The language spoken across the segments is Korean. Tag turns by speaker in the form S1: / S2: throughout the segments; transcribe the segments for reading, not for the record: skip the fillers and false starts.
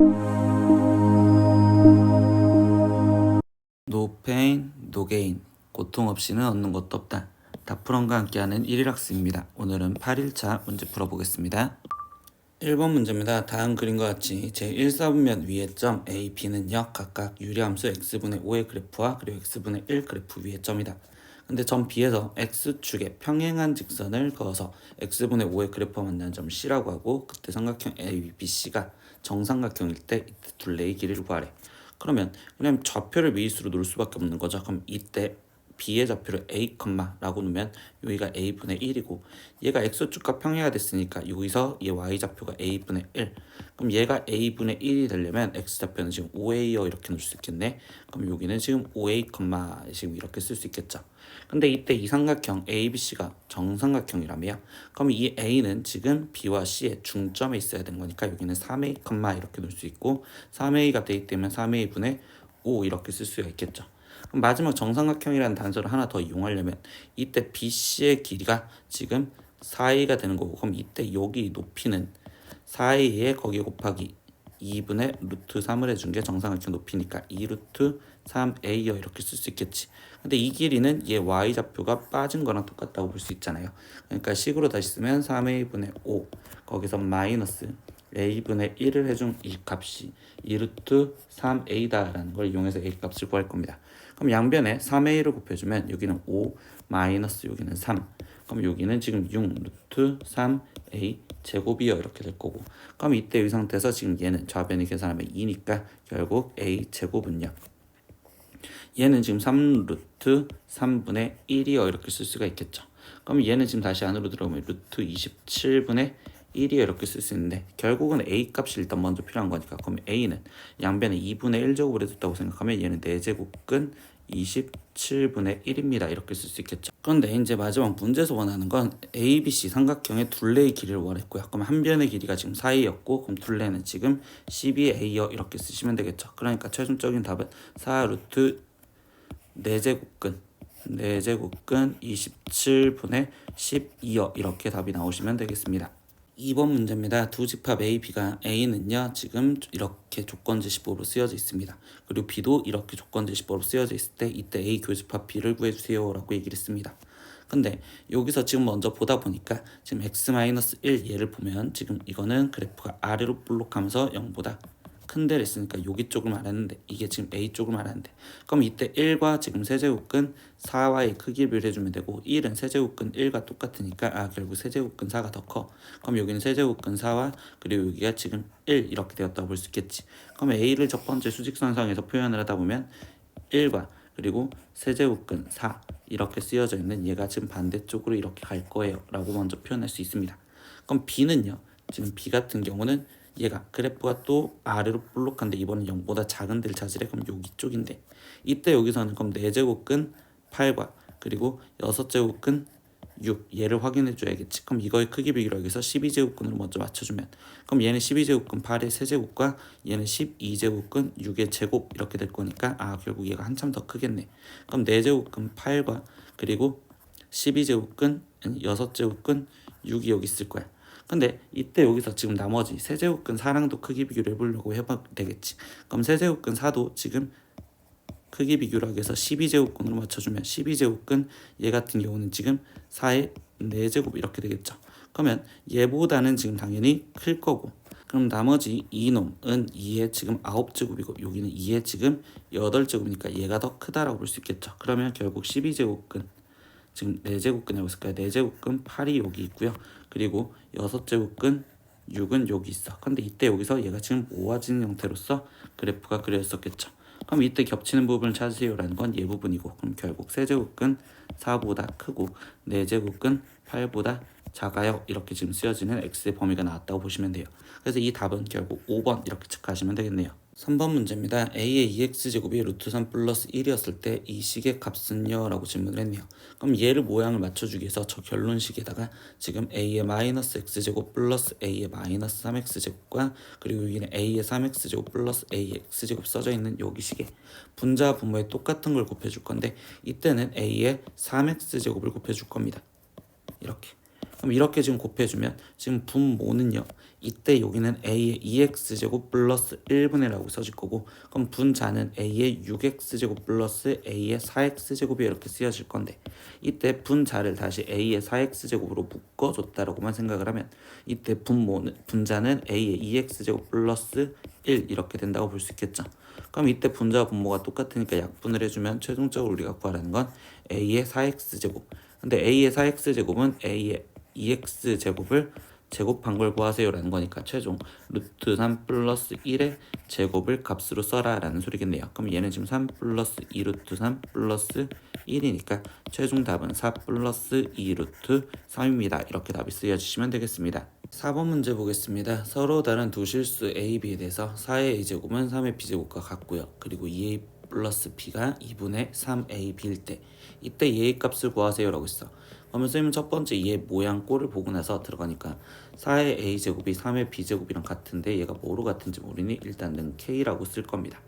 S1: No pain, no gain. 고통 없이는 얻는 것도 없다. 다프런과 함께하는 1일학습입니다. 오늘은 8일차 문제 풀어보겠습니다. 1번 문제입니다. 다음 그림과 같이 제1사분면 위의 점 A, B는요 각각 유리함수 x분의 5의 그래프와 그리고 x분의 1 그래프 위의 점이다. 근데 점 B에서 x축에 평행한 직선을 그어서 x분의 5의 그래프와 만나는 점 C라고 하고, 그때 삼각형 ABC가 정삼각형일 때 이때 둘레의 길이를 구하래. 그러면 그냥 좌표를 미수로 놓을 수밖에 없는 거죠. 그럼 이때 B의 좌표를 A, 라고 놓으면 여기가 A분의 1이고 얘가 X축과 평행이 됐으니까 여기서 얘 Y좌표가 A분의 1. 그럼 얘가 A분의 1이 되려면 X좌표는 지금 5A여 이렇게 놓을 수 있겠네. 그럼 여기는 지금 5A, 지금 이렇게 쓸 수 있겠죠. 근데 이때 이 삼각형 ABC가 정삼각형이라며, 그럼 이 A는 지금 B와 C의 중점에 있어야 되는 거니까 여기는 3A, 이렇게 놓을 수 있고 3A가 되기 때문에 3A분의 5 이렇게 쓸 수가 있겠죠. 그럼 마지막 정삼각형이라는 단서를 하나 더 이용하려면 이때 BC의 길이가 지금 4A가 되는 거고, 그럼 이때 여기 높이는 4A에 거기에 곱하기 2분의 루트 3을 해준 게 정삼각형 높이니까 2 루트 3A여 이렇게 쓸 수 있겠지. 근데 이 길이는 얘 Y좌표가 빠진 거랑 똑같다고 볼 수 있잖아요. 그러니까 식으로 다시 쓰면 3A분의 5 거기서 마이너스 A분의 1을 해준 이 값이 2 루트 3A다라는 걸 이용해서 A 값을 구할 겁니다. 그럼 양변에 3A를 곱해주면 여기는 5 마이너스 여기는 3. 그럼 여기는 지금 6 루트 3A 제곱이요 이렇게 될 거고, 그럼 이때 이 상태에서 지금 얘는 좌변을 계산하면 2니까 결국 A 제곱은요 얘는 지금 3 루트 3분의 1이요 이렇게 쓸 수가 있겠죠. 그럼 얘는 지금 다시 안으로 들어오면 루트 27분의 1이요 이렇게 쓸 수 있는데, 결국은 A 값이 일단 먼저 필요한 거니까 그럼 A는 양변에 2분의 1제곱을 해줬다고 생각하면 얘는 4제곱근 27분의 1입니다 이렇게 쓸 수 있겠죠. 그런데 이제 마지막 문제에서 원하는 건 ABC 삼각형의 둘레의 길이를 원했고요. 그럼 한 변의 길이가 지금 4A였고 그럼 둘레는 지금 12A여 이렇게 쓰시면 되겠죠. 그러니까 최종적인 답은 4 루트 4제곱근 27분의 12여 이렇게 답이 나오시면 되겠습니다. 2번 문제입니다. 두 집합 A, B가 A는요 지금 이렇게 조건제시법으로 쓰여져 있습니다. 그리고 B도 이렇게 조건제시법으로 쓰여져 있을 때 이때 A 교집합 B를 구해주세요 라고 얘기를 했습니다. 근데 여기서 지금 먼저 보다 보니까 지금 x-1 얘를 보면 지금 이거는 그래프가 아래로 볼록하면서 0보다 큰 데를 있으니까 여기 쪽을 말하는데 이게 지금 A 쪽을 말하는데, 그럼 이때 1과 지금 세제곱근 4와의 크기를 비교해주면 되고 1은 세제곱근 1과 똑같으니까 결국 세제곱근 4가 더 커. 그럼 여기는 세제곱근 4와 그리고 여기가 지금 1 이렇게 되었다고 볼 수 있겠지. 그럼 A를 첫 번째 수직선상에서 표현을 하다 보면 1과 그리고 세제곱근 4 이렇게 쓰여져 있는 얘가 지금 반대쪽으로 이렇게 갈 거예요 라고 먼저 표현할 수 있습니다. 그럼 B는요 지금 B 같은 경우는 얘가 그래프가 또 아래로 볼록한데 이번엔 0보다 작은 데를 찾으래. 그럼 여기 쪽인데 이때 여기서는 그럼 4제곱근 8과 그리고 6제곱근 6 얘를 확인해 줘야겠지. 그럼 이거의 크기 비교를 여기서 12제곱근으로 먼저 맞춰주면 그럼 얘는 12제곱근 8의 세제곱과 얘는 12제곱근 6의 제곱 이렇게 될 거니까 결국 얘가 한참 더 크겠네. 그럼 4제곱근 8과 그리고 12제곱근 6제곱근 6이 여기 있을 거야. 근데 이때 여기서 지금 나머지 세제곱근 4랑도 크기 비교를 해보려고 해봐도 되겠지. 그럼 세제곱근 4도 지금 크기 비교를 하기 위해서 12제곱근으로 맞춰주면 12제곱근 얘 같은 경우는 지금 4의 4제곱 이렇게 되겠죠. 그러면 얘보다는 지금 당연히 클 거고, 그럼 나머지 이놈은 2의 지금 9제곱이고 여기는 2의 지금 8제곱이니까 얘가 더 크다라고 볼 수 있겠죠. 그러면 결국 12제곱근 지금 4제곱근이라고 했을까요? 4제곱근 8이 여기 있고요. 그리고 6제곱근 6은 여기 있어. 근데 이때 여기서 얘가 지금 모아지는 형태로서 그래프가 그려졌었겠죠. 그럼 이때 겹치는 부분을 찾으세요라는 건 얘 부분이고, 그럼 결국 세제곱근 4보다 크고 4제곱근 8보다 작아요 이렇게 지금 쓰여지는 x의 범위가 나왔다고 보시면 돼요. 그래서 이 답은 결국 5번 이렇게 체크하시면 되겠네요. 3번 문제입니다. A의 2x제곱이 루트 3 플러스 1이었을 때 이 식의 값은요? 라고 질문을 했네요. 그럼 얘를 모양을 맞춰주기 위해서 저 결론식에다가 지금 A의 마이너스 x제곱 플러스 A의 마이너스 3x제곱과 그리고 여기는 A의 3x제곱 플러스 A의 x제곱 써져 있는 여기 식에 분자 분모에 똑같은 걸 곱해줄 건데 이때는 A의 3x제곱을 곱해줄 겁니다. 이렇게. 그럼 이렇게 지금 곱해주면 지금 분모는요. 이때 여기는 a의 2x제곱 플러스 1분의 라고 써질 거고, 그럼 분자는 a의 6x제곱 플러스 a의 4x제곱이 이렇게 쓰여질 건데, 이때 분자를 다시 a의 4x제곱으로 묶어줬다라고만 생각을 하면 이때 분자는 a의 2x제곱 플러스 1 이렇게 된다고 볼 수 있겠죠. 그럼 이때 분자와 분모가 똑같으니까 약분을 해주면 최종적으로 우리가 구하라는 건 a의 4x제곱. 근데 a의 4x제곱은 a의 2x제곱을 제곱한 걸 구하세요라는 거니까 최종 루트 3 플러스 1의 제곱을 값으로 써라 라는 소리겠네요. 그럼 얘는 지금 3 플러스 2 루트 3 플러스 1이니까 최종 답은 4 플러스 2 루트 3입니다. 이렇게 답이 쓰여주시면 되겠습니다. 4번 문제 보겠습니다. 서로 다른 두 실수 a, b에 대해서 4의 a제곱은 3의 b제곱과 같고요. 그리고 2a 플러스 b가 2분의 3ab일 때 이때 얘의 값을 구하세요 라고 했어. 그러면 선생님은 첫 번째 얘 모양 꼴을 보고 나서 들어가니까 4의 a제곱이 3의 b제곱이랑 같은데 얘가 뭐로 같은지 모르니 일단은 k라고 쓸 겁니다.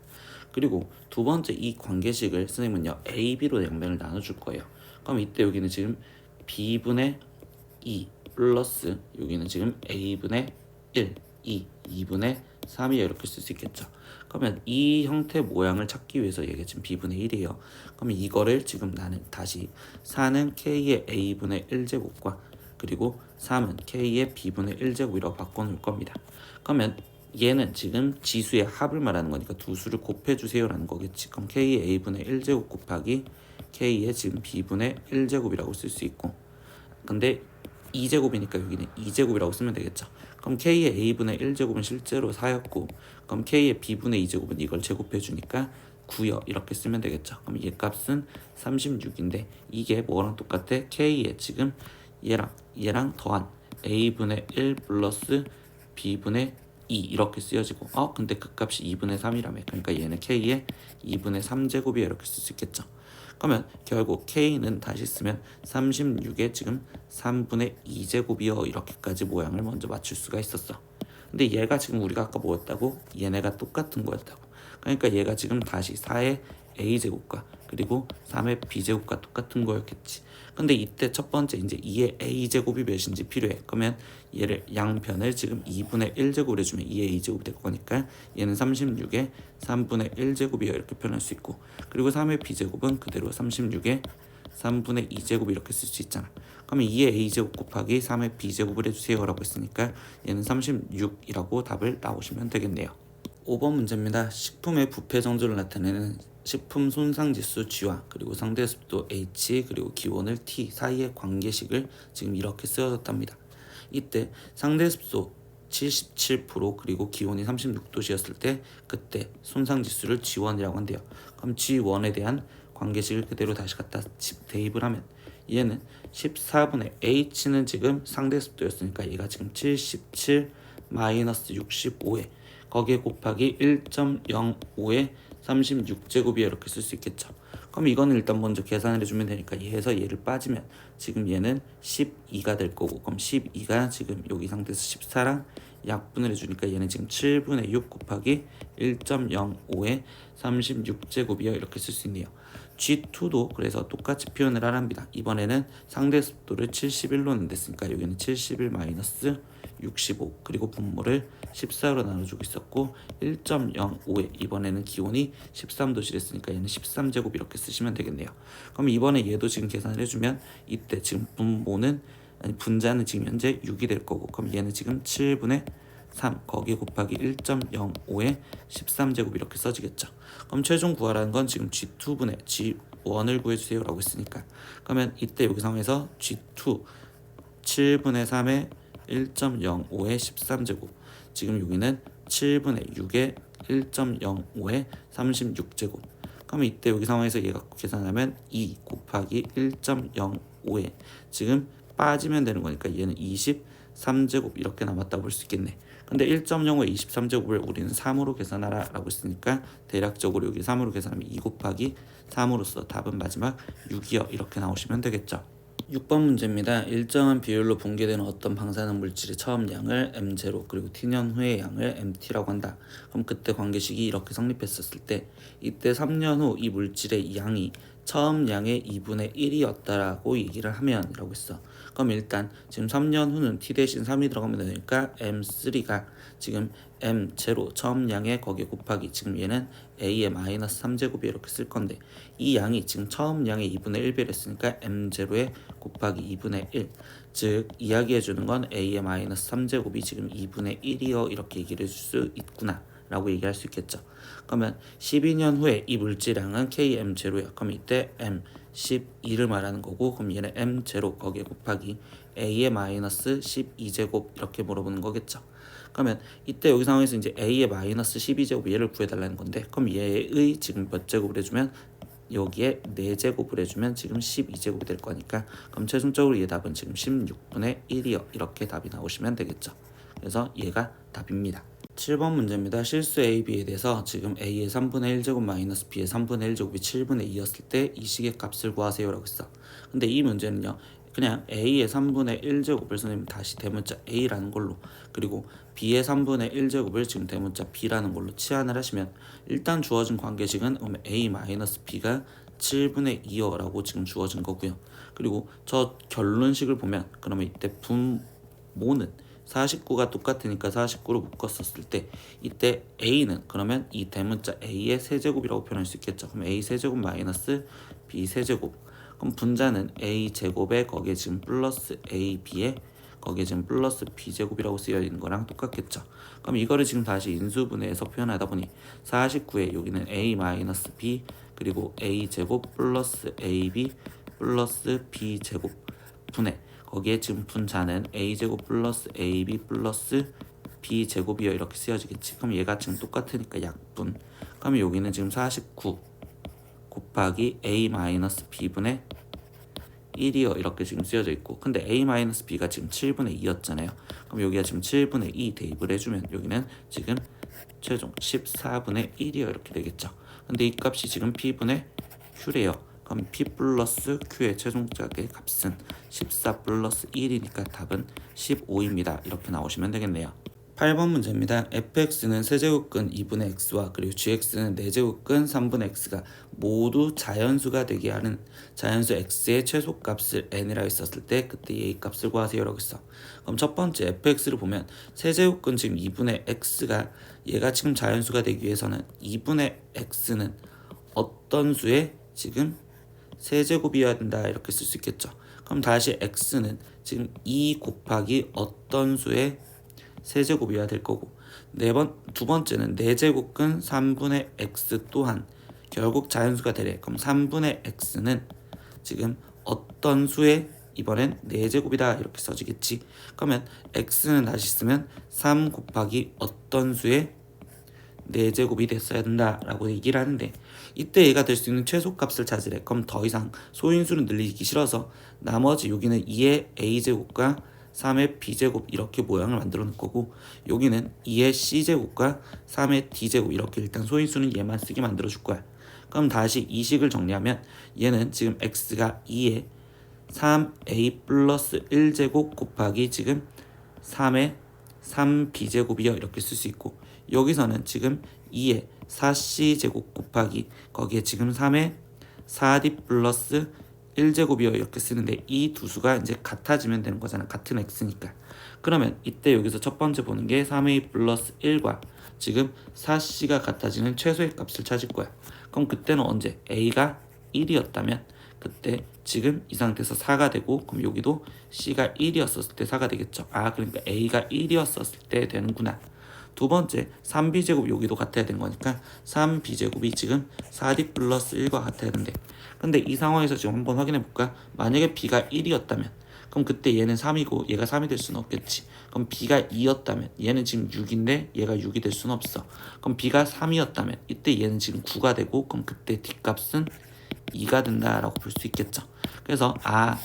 S1: 그리고 두 번째 이 관계식을 선생님은요 a, b로 양변을 나눠줄 거예요. 그럼 이때 여기는 지금 b분의 2 플러스 여기는 지금 a분의 1, 2분의 3이야 이렇게 쓸 수 있겠죠. 그러면 이 형태 모양을 찾기 위해서 얘가 지금 b분의 1이에요. 그러면 이거를 지금 나는 다시 4는 k의 a분의 1제곱과 그리고 3은 k의 b분의 1제곱이라고 바꿔놓을 겁니다. 그러면 얘는 지금 지수의 합을 말하는 거니까 두 수를 곱해주세요 라는 거겠지. 그럼 k의 a분의 1제곱 곱하기 k의 지금 b분의 1제곱이라고 쓸 수 있고, 근데 2제곱이니까 여기는 2제곱이라고 쓰면 되겠죠. 그럼 k의 a분의 1제곱은 실제로 4였고, 그럼 k의 b분의 2제곱은 이걸 제곱해주니까 9요 이렇게 쓰면 되겠죠. 그럼 얘 값은 36인데 이게 뭐랑 똑같아? k의 지금 얘랑 더한 a분의 1 플러스 b분의 2 이렇게 쓰여지고, 근데 그 값이 2분의 3이라며. 그러니까 얘는 k의 2분의 3제곱이야 이렇게 쓸 수 있겠죠. 그러면 결국 k는 다시 쓰면 36에 지금 3분의 2제곱이요 이렇게까지 모양을 먼저 맞출 수가 있었어. 근데 얘가 지금 우리가 아까 뭐였다고? 얘네가 똑같은 거였다고. 그러니까 얘가 지금 다시 4의 a제곱과 그리고 3의 b제곱과 똑같은 거였겠지. 근데 이때 첫 번째 이제 2의 a제곱이 몇인지 필요해. 그러면 얘를 양변을 지금 2분의 1제곱을 해주면 2의 a제곱이 될 거니까 얘는 36의 3분의 1제곱이요 이렇게 표현할 수 있고, 그리고 3의 b제곱은 그대로 36의 3분의 2제곱 이렇게 쓸 수 있잖아. 그러면 2의 a제곱 곱하기 3의 b제곱을 해주세요 라고 했으니까 얘는 36이라고 답을 나오시면 되겠네요. 5번 문제입니다. 식품의 부패 정도를 나타내는 식품 손상지수 G와 그리고 상대습도 H 그리고 기온을 T 사이의 관계식을 지금 이렇게 쓰여졌답니다. 이때 상대습도 77% 그리고 기온이 36도씨였을 때 그때 손상지수를 G1이라고 한대요. 그럼 G1에 대한 관계식을 그대로 다시 갖다 대입을 하면 얘는 14분의 H는 지금 상대습도였으니까 얘가 지금 77 마이너스 65에 거기에 곱하기 1.05에 36제곱이야 이렇게 쓸 수 있겠죠. 그럼 이거는 일단 먼저 계산을 해주면 되니까 얘에서 얘를 빠지면 지금 얘는 12가 될 거고, 그럼 12가 지금 여기 상태에서 14랑 약분을 해주니까 얘는 지금 7분의 6 곱하기 1.05에 36제곱이야 이렇게 쓸 수 있네요. G2도 그래서 똑같이 표현을 하랍니다. 이번에는 상대 습도를 71로 냈으니까 여기는 71 마이너스 65 그리고 분모를 14로 나눠주고 있었고 1.05에 이번에는 기온이 13도씨 됐으니까 얘는 13제곱 이렇게 쓰시면 되겠네요. 그럼 이번에 얘도 지금 계산을 해주면 이때 지금 분자는 지금 현재 6이 될 거고, 그럼 얘는 지금 7분의 3 거기 곱하기 1.05에 13제곱 이렇게 써지겠죠. 그럼 최종 구하라는 건 지금 G2분의 G1을 구해주세요 라고 했으니까, 그러면 이때 여기 상황에서 G2 7분의 3에 1.05에 13제곱, 지금 여기는 7분의 6에 1.05에 36제곱, 그러면 이때 여기 상황에서 얘 갖고 계산하면 2 곱하기 1.05에 지금 빠지면 되는 거니까 얘는 23제곱 이렇게 남았다고 볼 수 있겠네. 근데 1.05에 23제곱을 우리는 3으로 계산하라 라고 했으니까 대략적으로 여기 3으로 계산하면 2 곱하기 3으로써 답은 마지막 6이요 이렇게 나오시면 되겠죠. 6번 문제입니다. 일정한 비율로 붕괴되는 어떤 방사능 물질의 처음 양을 M0 그리고 T년 후의 양을 MT라고 한다. 그럼 그때 관계식이 이렇게 성립했었을 때 이때 3년 후 이 물질의 양이 처음 양의 2분의 1이었다라고 얘기를 하면 이라고 했어. 그럼 일단 지금 3년 후는 t 대신 3이 들어가면 되니까 m3가 지금 m 제로 처음 양의 거기에 곱하기 지금 얘는 a의 마이너스 3제곱이 이렇게 쓸 건데 이 양이 지금 처음 양의 2분의 1배를 했으니까 m 제로에 곱하기 2분의 1 즉 이야기해 주는 건 a의 마이너스 3제곱이 지금 2분의 1이요 이렇게 얘기를 해줄 수 있구나 라고 얘기할 수 있겠죠. 그러면 12년 후에 이 물질량은 KM0야. 그럼 이때 M12를 말하는 거고 그럼 얘는 M0 거기에 곱하기 A의 마이너스 12제곱 이렇게 물어보는 거겠죠. 그러면 이때 여기 상황에서 이제 A의 마이너스 12제곱 얘를 구해달라는 건데 그럼 얘의 지금 몇 제곱을 해주면 여기에 4제곱을 해주면 지금 12제곱이 될 거니까 그럼 최종적으로 얘 답은 지금 16분의 1이요 이렇게 답이 나오시면 되겠죠. 그래서 얘가 답입니다. 7번 문제입니다. 실수 A, B에 대해서 지금 A의 3분의 1제곱 마이너스 B의 3분의 1제곱이 7분의 2였을 때 이 식의 값을 구하세요 라고 했어. 근데 이 문제는요. 그냥 A의 3분의 1제곱을 선생님 다시 대문자 A라는 걸로 그리고 B의 3분의 1제곱을 지금 대문자 B라는 걸로 치환을 하시면 일단 주어진 관계식은 A 마이너스 B가 7분의 2요 라고 지금 주어진 거고요. 그리고 저 결론식을 보면 그러면 이때 분모는 49가 똑같으니까 49로 묶었었을 때 이때 A는 그러면 이 대문자 A의 세제곱이라고 표현할 수 있겠죠. 그럼 A 세제곱 마이너스 B 세제곱 그럼 분자는 A 제곱에 거기에 지금 플러스 AB에 거기에 지금 플러스 B제곱이라고 쓰여 있는 거랑 똑같겠죠. 그럼 이거를 지금 다시 인수분해해서 표현하다 보니 49에 여기는 A 마이너스 B 그리고 A 제곱 플러스 AB 플러스 B제곱 분해 거기에 지금 분자는 a제곱 플러스 ab 플러스 b제곱이요 이렇게 쓰여지겠지. 그럼 얘가 지금 똑같으니까 약분. 그럼 여기는 지금 49 곱하기 a 마이너스 b분의 1이요 이렇게 지금 쓰여져 있고 근데 a 마이너스 b가 지금 7분의 2였잖아요. 그럼 여기가 지금 7분의 2 대입을 해주면 여기는 지금 최종 14분의 1이요 이렇게 되겠죠. 근데 이 값이 지금 p분의 q래요. 그럼 P 플러스 Q의 최종적의 값은 14 플러스 1이니까 답은 15입니다. 이렇게 나오시면 되겠네요. 8번 문제입니다. fx는 세제곱근 2분의 x와 그리고 gx는 4제곱근 3분의 x가 모두 자연수가 되게 하는 자연수 x의 최소값을 n이라 했었을 때 그때 얘의 값을 구하세요 라고 했어. 그럼 첫 번째 fx를 보면 세제곱근 지금 2분의 x가 얘가 지금 자연수가 되기 위해서는 2분의 x는 어떤 수의 지금 세제곱이어야 된다 이렇게 쓸 수 있겠죠. 그럼 다시 x는 지금 2 곱하기 어떤 수의 세제곱이어야 될 거고 두 번째는 4제곱근 3분의 x 또한 결국 자연수가 되래. 그럼 3분의 x는 지금 어떤 수의 이번엔 4제곱이다 이렇게 써지겠지. 그러면 x는 다시 쓰면 3 곱하기 어떤 수의 4제곱이 됐어야 된다라고 얘기를 하는데 이때 얘가 될 수 있는 최소값을 찾으래. 그럼 더 이상 소인수를 늘리기 싫어서 나머지 여기는 2의 a제곱과 3의 b제곱 이렇게 모양을 만들어 놓을 거고 여기는 2의 c제곱과 3의 d제곱 이렇게 일단 소인수는 얘만 쓰게 만들어 줄 거야. 그럼 다시 이 식을 정리하면 얘는 지금 x가 2의 3a 플러스 1제곱 곱하기 지금 3의 3b제곱이요 이렇게 쓸 수 있고 여기서는 지금 2의 4c제곱 곱하기 거기에 지금 3의 4d 플러스 1제곱이요 이렇게 쓰는데 이 두 수가 이제 같아지면 되는 거잖아. 같은 x니까. 그러면 이때 여기서 첫 번째 보는 게 3a 플러스 1과 지금 4c가 같아지는 최소의 값을 찾을 거야. 그럼 그때는 언제? a가 1이었다면 그때 지금 이 상태에서 4가 되고 그럼 여기도 c가 1이었을 때 4가 되겠죠. 아 그러니까 a가 1이었을 때 되는구나. 두 번째 3b제곱 여기도 같아야 되는 거니까 3b제곱이 지금 4d 플러스 1과 같아야 되는데 근데 이 상황에서 지금 한번 확인해 볼까? 만약에 b가 1이었다면 그럼 그때 얘는 3이고 얘가 3이 될 수는 없겠지. 그럼 b가 2였다면 얘는 지금 6인데 얘가 6이 될 수는 없어. 그럼 b가 3이었다면 이때 얘는 지금 9가 되고 그럼 그때 뒷값은 2가 된다라고 볼 수 있겠죠. 그래서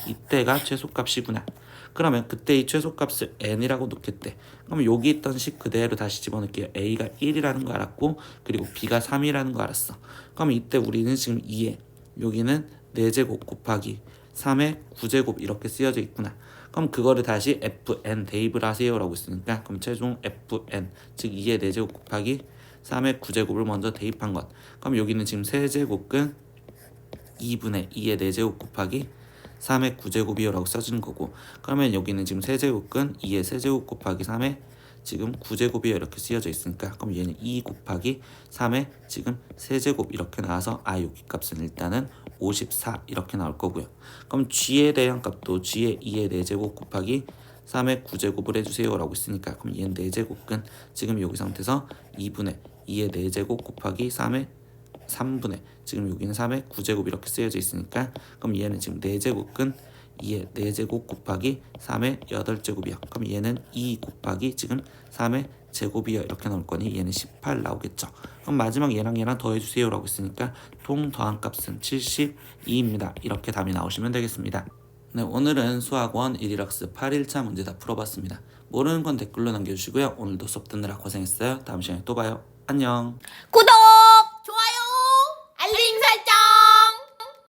S1: 이때가 최소값이구나. 그러면 그때 이 최소값을 n이라고 놓겠대. 그럼 여기 있던 식 그대로 다시 집어넣을게요. a가 1이라는 거 알았고 그리고 b가 3이라는 거 알았어. 그럼 이때 우리는 지금 2에 여기는 4제곱 곱하기 3의 9제곱 이렇게 쓰여져 있구나. 그럼 그거를 다시 fn 대입을 하세요 라고 했으니까 그럼 최종 fn 즉 2의 4제곱 곱하기 3의 9제곱을 먼저 대입한 것. 그럼 여기는 지금 세제곱근 2분의 2의 4제곱 곱하기 3의 9제곱이요 라고 써지는 거고, 그러면 여기는 지금 세제곱근 2의 세제곱 곱하기 3의 지금 9제곱이요 이렇게 쓰여져 있으니까, 그럼 얘는 2 곱하기 3의 지금 세제곱 이렇게 나와서 여기 값은 일단은 54 이렇게 나올 거고요. 그럼 g에 대한 값도 g의 2의 4제곱 곱하기 3의 9제곱을 해주세요 라고 있으니까, 그럼 얘는 4제곱근 지금 여기 상태에서 2분의 2의 4제곱 곱하기 3의 3분의 지금 여기는 3의 9제곱 이렇게 쓰여져 있으니까, 그럼 얘는 지금 4제곱근 2의 4제곱 곱하기 3의 8제곱이야. 그럼 얘는 2 곱하기 지금 3의 제곱이야 이렇게 나올 거니 얘는 18 나오겠죠. 그럼 마지막 얘랑 더해주세요 라고 있으니까 통 더한 값은 72입니다. 이렇게 답이 나오시면 되겠습니다. 네, 오늘은 수학원 1일학습 8일차 문제 다 풀어봤습니다. 모르는 건 댓글로 남겨주시고요. 오늘도 수업 듣느라 고생했어요. 다음 시간에 또 봐요. 안녕.
S2: 구독!